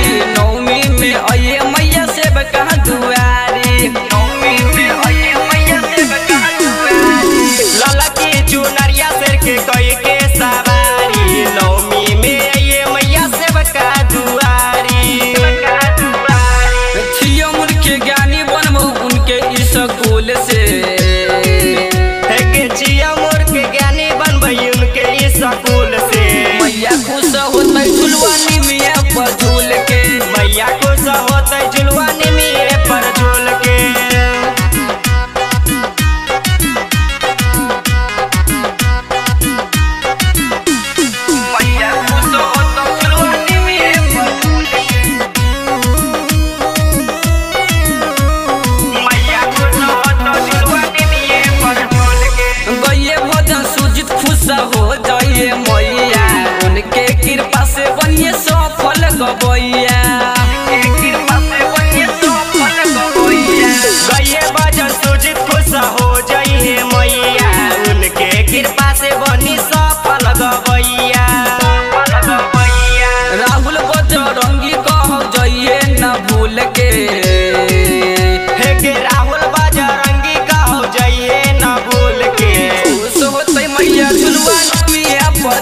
दुआरी, नौमी में आइए मैया से बका दुआरी, नौमी में आइए मैया से बका दुआरी। लाला की चुनरिया सिर के कोई के सवारी, नौमी में आइए मैया से बका दुआरी। छियो मुर के ज्ञानी बनबो उनके स्कूल से, छिया मोर के ज्ञानी बनबई उनके स्कूल से। मैया खुश होते झुलवानी में पर झूल के, मैया खुश होते झुलवानी में पर झूल के। मैया खुश होते झुलवानी में पर झूल के, मैया खुश होते झुलवानी में पर झूल के। गइए भजन सुजित खुश हो जाइए मैया, उनके कृपा से बनिए सफल गवैया, कृपा से बनिए सफल गवैया। गइए भजन सुजित खुश हो जाइए मैया, उनके कृपा से बनी सफल गवैया। राहुल बजरंगी कह जाइए न भूल के, हे राहुल बजरंगी कहो जाइए न भूल के। खुश होते मैया झुलवा में पर